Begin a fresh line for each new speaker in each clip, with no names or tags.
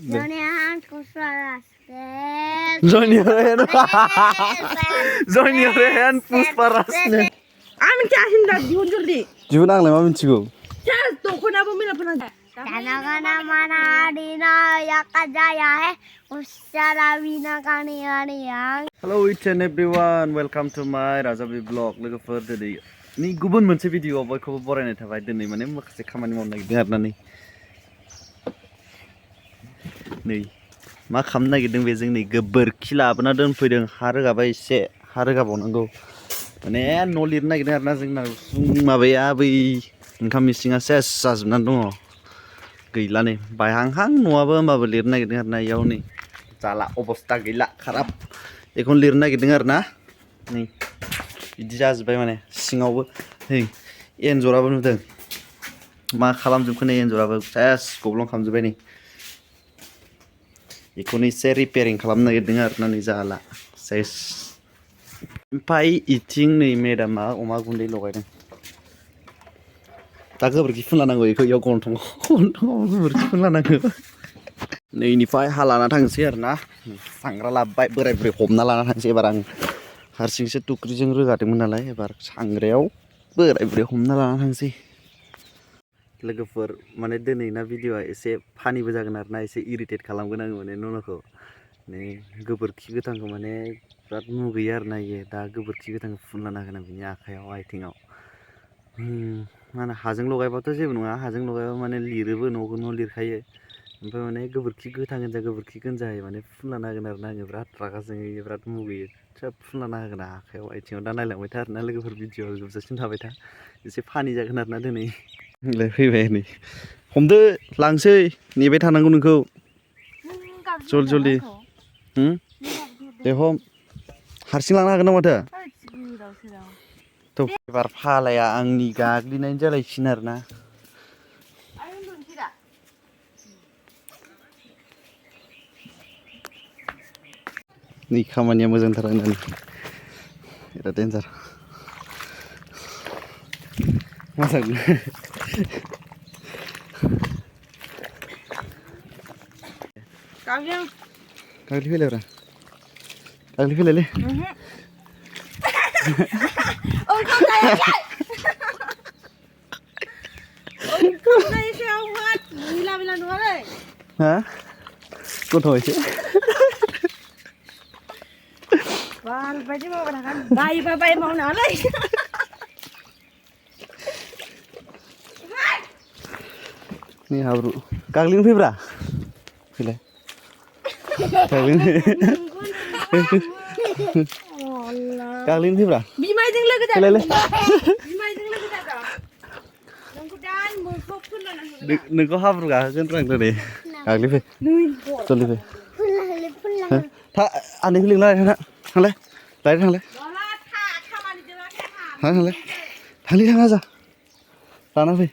Johnny hand pusparas.
Johnny hand. Johnny hand pusparas.
Amin cahin dah diun joldi.
Diun ang lama mencigo.
Jas toko na bo mila pernah.
Kana mana dina ya kajaya he. Usara bina kani yang.
Hello each and everyone, welcome to my raga vlog. Look further today. Ni gubun moनसे video बयखौबो बरायनाय थाबाय दिनै माने माखासे खामानि मावनो नागिरदों आरोना नै मा खालामनो नागिरदों बे जों नै गोबोरखि लाबोना दोनफैदों हा रोगाबाय एसे हा रोगाबावनांगौ माने न' लिरनो नागिरदों आरोना जोंना माबाया बै ओंखाम इसिङा सेस जाजोबनानै दङ गैला नै बायहांहां न'आबो होमबाबो लिरनो नागिरदों आरोना इयाव नै जाला अबस्था गैला खाराब बेखौनो लिरनो नागिरदों आरोना नै बिदि जाजोबबाय माने सिङावबो नै एन्जराबो नुदों मा खालामजोबखो नै एन्जराबो सेस गब्लं खालामजोबबाय नै बेखौनो एसे रिपेयारिं खालामनो नागिरदों आरोना नै जाला सेस ओमफ्राय इथिं नै मेडामा अमा गुन्दै लगायदों दा गोबोरखि फुनलानांगौ बेखौ इयाव गन्थङाव गोबोरखि फुनलानांगौ नै इनिफ्राय हा लाना थांसै आरोना सांग्रा लाबोबाय बोराय बुरै हमना लाना थांसै एबार आं हारसिंसो टुक्रिजों रोगादोंमोन नालाय एबार सांग्रायाव बोराय बुरै हमना लाना थांसै लोगोफोर माने दिनैना भिडिअआ एसे फानिबो जागोन आरोना एसे इरिटेट खालामगोन आङो माने न'नखौ नै गोबोरखि गोथांखौ माने बिराद मुगैयो आरोना इयो दा गोबोरखि गोथांखौ फुनलाना होगोन आं बिनि आखायाव आथिङाव मा होनो हाजों लगायबाथ' जेबो नङा हाजों लगायबा माने लिरोबो न' लिरखायो ओमफ्राय माने गोबोरखि गोथां गोजा गोबोरखि गोजायै माने फुनलाना होगोन आरोना आङो बिराद रागा जोङो बिराद मुगैयो सोब फुनलाना होगोन आखायाव आथिङाव दा नायलांबाय था आरोना लोगोफोर भिडिअ जोबजासिम थाबाय था एसे फानि जागोन आरोना दिनै फैबाय नै हमदो लांसै नेबाय थानांगौ नोंखौ जल्दि दे हम हारसिं लांनो हागोन ना माथो थ' एबार फालाया आंनि गाग्लिनायनि जालायसिगोन आरोना नै खामानिया मोजांथार आंना बिराद डेन्जार मोजां गाग्लि फैलायब्रा गाग्लि फैलायलै ha gथ' एसे
बाल बायदि मावबाय थागोन बायबा बाय मावनाङालै
नै हाब्रु गाग्लिनो फैब्रा फैलाय गाग्लिनो फैब्रा
बिमायजों लोगो जादों बिमायजों लोगो जादों नोंखौ दान मोखौ फुनलाना होगोन
नोंखौ हाब्रु गाहोगोन रांदो दे गाग्लि फै जल्दि फै था आनैखौ लिंलाय थांलाय लायनो थांलाय थाङा जा लाना फै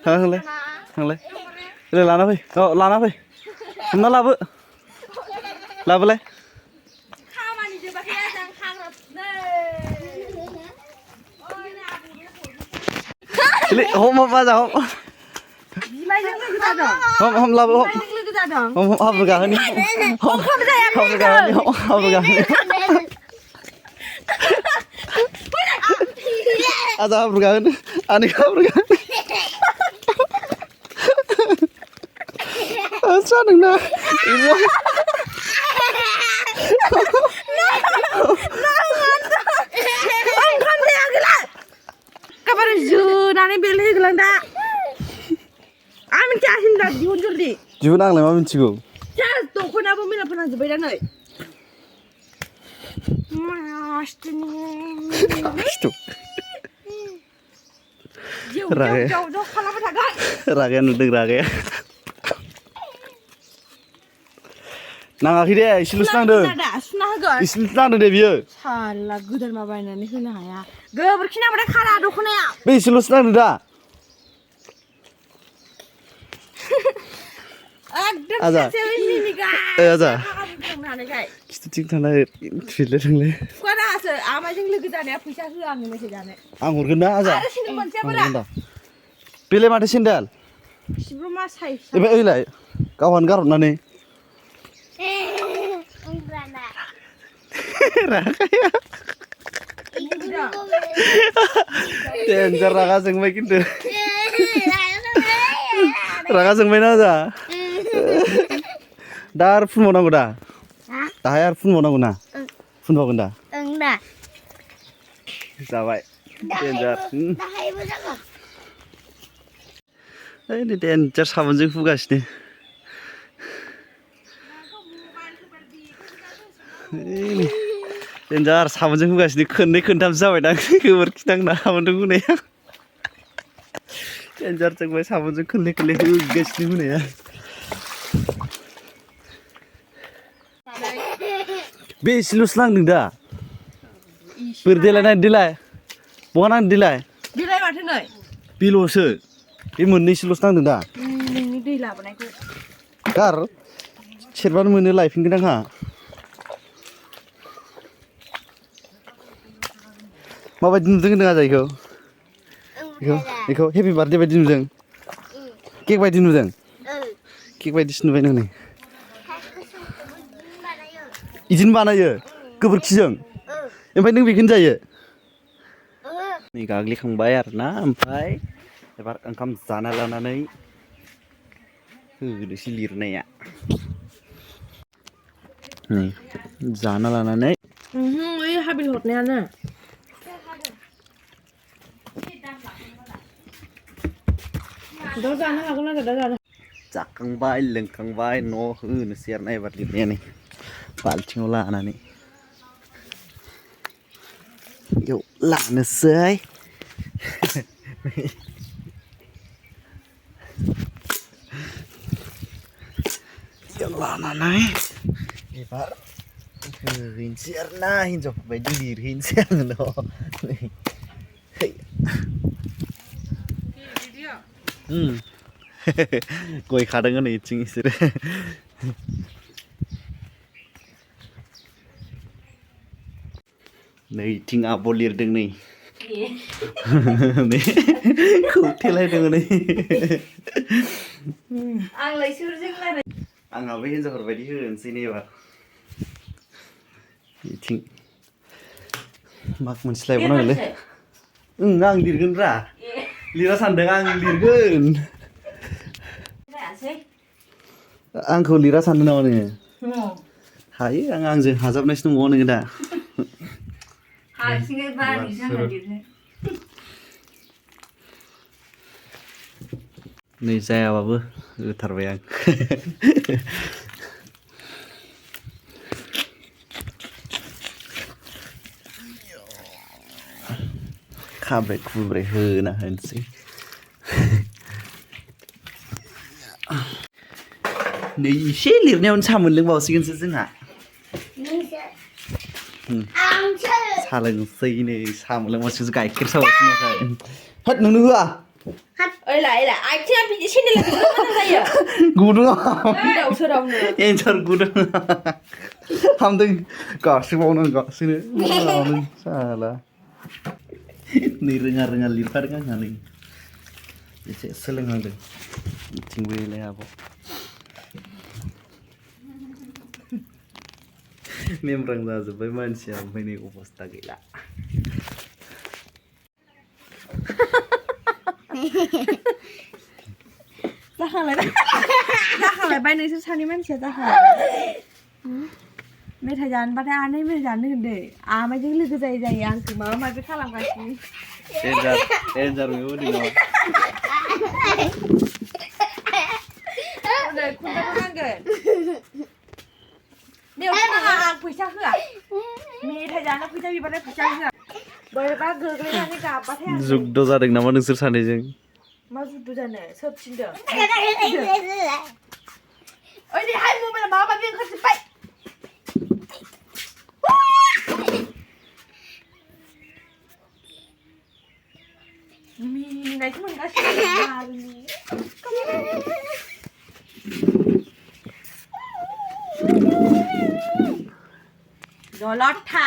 थांलाय देलाय लाना फै लाना फै हमना लाबोलाय हम बाजा हम लाबो हम हाब्रु गाहोनि हाब्रु गाहोनि आजा हाब्रु गाहोनि आनैखौ हाब्रु गाहोनि जादोंना
kabar जुनानै बेलहैगोन दा आं मिथियासिन दा दिहुन जल्दि
दिहुन आंलाय मा मिथिगौ
जास दख'नाबो मेला फोनांजोब्बाय दा नै
रागाया नुदों रागाया नाङाखै दे एसेल'सो नांदों एसेल'सो नांदों दे बियो
साला गोदान मा बायनानै होनो हाया गोबोरखि नांबाथाय खारा दख'नाया
बे एसेल'सो नांदों दा आजा आजा खिथुथिं थांना थुइलाय थांलाय
खुगानासो आमाइजों लोगो जानाया फैसा होआ आंनो मेथाइ जानो
आं हरगोन ना आजा बेलाय माथो सेन्देल
सिब्रमा साइज
एबार ओइलाय गावहानो गारहरनानै
funlana
रागाया डेन्जार रागा जोंबाय खिन्थु रागा जोंबायना जा दा आरो फुनबावनांगौ दा दाहाय आरो फुनबावनांगौ ना फुनबावगोन दा
दा
जाबाय डेन्जार
दाहायबो जागोन
ओइ डेन्जार साबोनजों फुगासिनो डेन्जार साबोनजों फुगासिनो खननै खनथामसो जाबाय दां गोबोरखि दांना साबोनजों फुनाया डेन्जार जोंबाय साबोनजों खननै खननै फुगासिनो फुनाया बे एसेल'सो नांदों दा बोरै देलाय नायनो देलाय बहा नांदों देलाय
बिलाय माथो नै
बेल'सो बे मोननैसोल'सो नांदों दा
नोंनि दै लाबोनायखौ
गार सेरबानो मोनो लायफिनगोन आंहा माबायदि नुदों होनदों आजा बेखौ हेपि बार्थडे बायदि नुदों केक बायदि नुदों केक बायदिसो नुबाय नों नै इदिनो बानायो गोबोरखिजों ओमफ्राय नों बेखौनो जायो नै गाग्लिखांबाय आरोना ओमफ्राय एबार ओंखाम जाना लानानै होनोसै लिरनाया नै जाना लानानै
ओइ हाबिल हरनायानो दा जानो हागोन आरो दा जानो
जाखांबाय लोंखांबाय न' होनोसै आरोना एबार लिरनाया नै बाल्थिङाव लानानै बेयाव लानोसै बेयाव लानानै एबार होहैनोसै आरोना हिनजावफोर बायदि लिरहैनोसै आङो न' गय खादों हनै इथिं इसोरो नै इथिं आब' लिरदों नै खौथेलायदों नै
आंलाय सोरजों रायलाय
आंहाबो हिनजावफोर बायदि होनोसै नै एबार इथिं माग मोनसे लायबावनांगोनलै आं लिरगोन ब्रा लिरा सानदों आं लिरगोन आंखौ लिरा सानदों नामा नोङो हायो आंजों हाजाबनायसो दंबावो नोङो दा
हारसिङै बानिसो आंहा लिरनो
नै जायाबाबो होथारबाय आं खाब्रे खुब्रे होना होनोसै नै एसे लिरनायावनो साहा मोनलोंबावसिगोनसो जोंहा साहा लोंसै नै साहा मोनलोंबावसिगोनसो गाइखेर साबावसिनो होद नोंनो होआ
ओइलाय आथिङा बिदि सेन्देला बिदि मोजां जायो
गुदुं
गोदाव सोरावनो
एन्सार गुदुं हामदों गासोबावनो गासोनो साला नै रोङा लिरखादों आंहा नै एसे सोलोंहांदों बिथिंबो एलाय आब' मेमब्रां जाजोब्बाय मानसिया ओमफ्राय नै अबस्था गैला
जाखांलायबाय नोंसोर सानै मानसिया जाखांलायबाय मेथाइ जानोबाथाय आनै मेथाइ जानो होनदो आमाइजों लोगो जायो आंखौ माबा माबि खालामगासिनो
डेन्जार बेबो नामा
खुन्थाखौ नांगोन आं फैसा होआ मेथाइ जानो फैसा बिबाथाय फैसा होआ बोरैबा गोग्लैनानै गाबबाथाय आं
जुगद जादों नामा नोंसोर सानैजों
मा जुद्ध जानो सोर थिनदों ओइ हाय मबाइला माबा माबि ओंखारजोब्बाय मिनिनायसो मोनगासिनो दलथा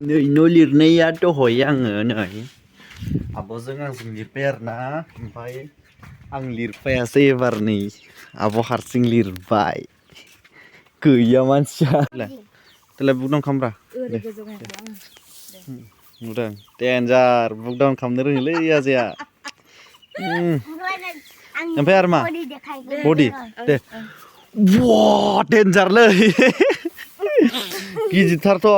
नै न' लिरनाया दहय आङो नै आब'जों आंजों लिरबाय आरोना ओमफ्राय आं लिरफायासै एबार नै आब' हारसिं लिरबाय गैया मानसिया देलाय बुकडाउन खालामब्रा
ओरै गोजौ गाहाय
नुदों देन्जार बुकडाउन खालामनो रोङोलै आजाया ओमफ्राय आरो मा बडि दे वाह देन्जारलै गिदिरथारथ'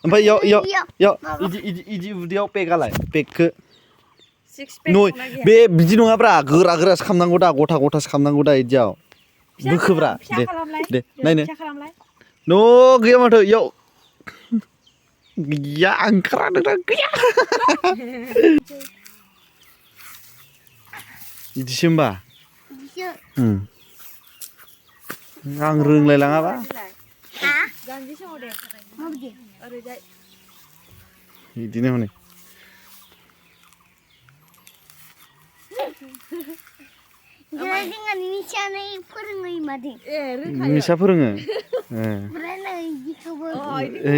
ओमफ्राय इयाव इदि उदैयाव पेगालाय पेगखौ बे बिदि नङाब्रा गोरा गोरासो खालामनांगौ दा गथा गथासो खालामनांगौ दा इदियाव बोखोब्रा दे नायनो न' गैया माथो इयाव गैया ओंखारानो दा गैया इदिसो होमबा आं रोंलाय लाङाबा बिदिनो हनै निसा फोरोङो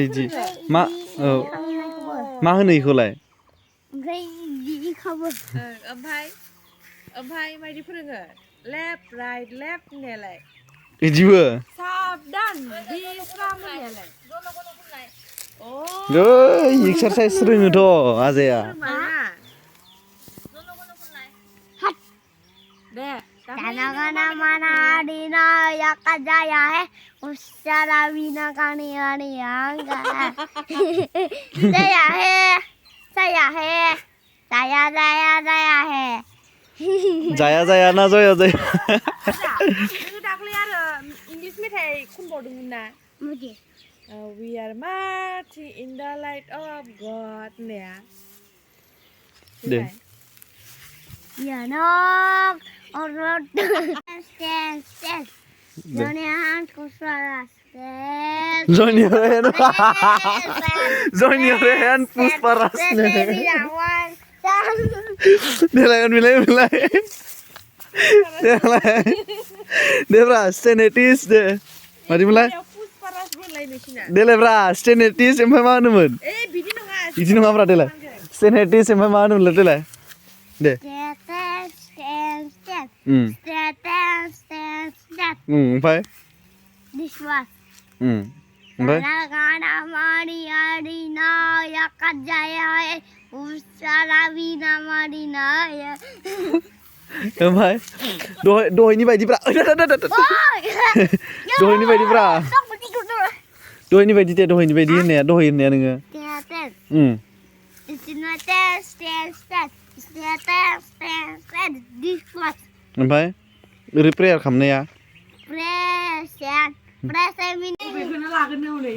इदि मा औ मा होनो इखौलाय
ओमफ्राय मायदि फोरोङो लेफ्ट राइट लेफ्ट होननायालाय
इदिबो
साबधान बिस्राम होननायालाय
एक्सारसाइज रोङोथ' आजाया
दे
Kana mana dina ya kajaya hai usara bina kani ani anga saya hai jaya
जाया ना जया जया
नोङो दाख्लै आरो इंलिश मेथाइ खनबावदोंमोन ना we are marching in the light of God होननाया
दे
ya no orot stand join your hands kusara stand
join your hand pusparas Nilai. Debra, stenetis deh. Mari mulai. Dele bra, stenetis emang mana mun? Bidi nunga bra dele. Stenetis emang mana mun dele. Deh. Stand. Apa?
This was.
Apa?
Kana Maria dina ya kajaya usara bina marina ya.
Apa? Doa ini bayi bra. Doa ini bayi bra. Doa ini bayi doa ini bayi ni ya doa ini ya nenga. Stand. This was. Apa? Repair kamne ya.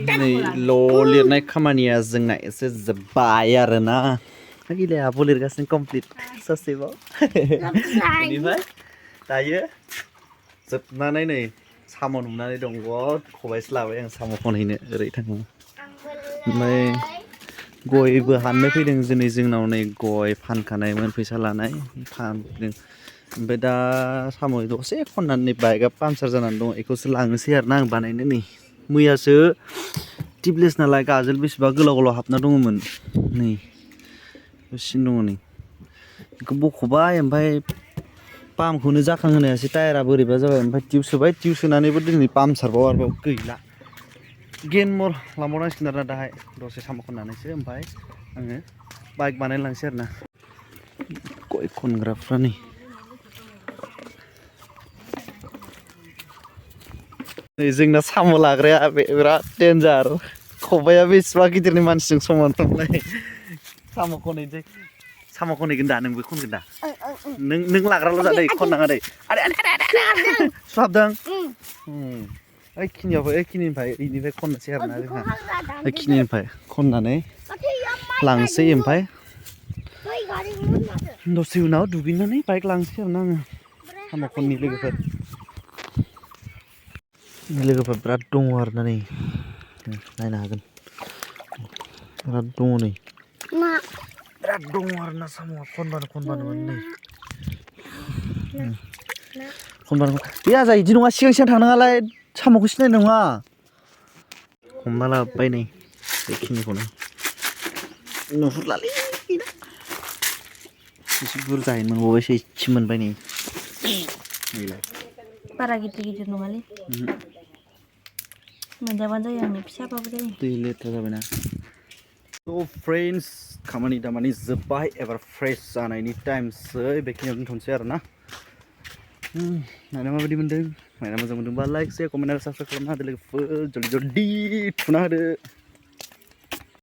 Ini lo lihatnya kamania zengna ese zebaya rena. Lagi le abu lirgasin komplit sesibo. Ini pak, tayo. Zebnanai nih, samo numnanai dong gua kobay selawe yang samo pon ini reitang. Mai goi berhanne fideng jenis jengnau nih goi pan kanai men fisa lanai pan fideng. Oमफ्राय दा साम' दसे खननानै बाइकआ पामचार जानानै दं बेखौसो लांनोसै आरो ना आं बानायनो नै मैयासो टिपलेस नालाय गाजोल बेसेबा गोलाव गोलाव हाबना दङमोन नै सिन दङ नै बेखौ बख'बाय ओमफ्राय पाम्पखौनो जाखांहोनायासै टायारा बोरैबा जाबाय ओमफ्राय टिउब सोबाय टिउब सोनानैबो दिनै पामचारबाव आरोबाव गैला गेनमर लांबावनांसिगोन आरोना दाहाय दसे साम' खननानैसो ओमफ्राय आङो बाइक बानायलांसै आरोना गय खनग्राफ्रा नै जोंना साम' लाग्राया बिराद डेन्जार खबाइआ बेसेबा गिदिरनि मानसिजों समानफ्रामलाय साम' खनहैगोन दा नोंबो खनगोन दा नों लाग्राल' जादों खननाङा दै सुहाबदों ओइखिनिनिफ्राय इनिफ्राय खननोसै आरोना जोंहा ओइखिनिनिफ्राय खननानै लांसै ओमफ्राय दसे उनाव दुगैनानै बाइक लांसै आरोना आङो साम' खननि लोगोफोर बिराद दङ आरोना नै नायनो हागोन बिराद दङ नै बिराद दङ आरोना साम'आ खनबानो मोनो नै खनबानो बे आजा इदि नङा सिगां थांनाङालाय साम'खौ सिनायनाय नङा हमना लाबोबाय नै बेखिनिखौनो नुहुरलालै एसे बुरजायैनो मोनबावबायसो इसे मोनबाय नै नैलाय
बारा गिदिर गिदिर नङालै मोनजाबानो जायो आंनि फिसाबाबो जायो
दै लेथ्रा जाबायना थ' फ्रेन्ड्स खामानि दामानि जोब्बाय एबार फ्रेस जानायनि टाइमसै बेखिनियाव दोनथ'नोसै आरो ना नायना माबायदि मोनदों नायना मोजां मोनदोंबा लाइक शेयार कमेन्ट आरो साबस्क्राइब खालामना होदो लोगोफोर जल्दि जल्दि थुना होदो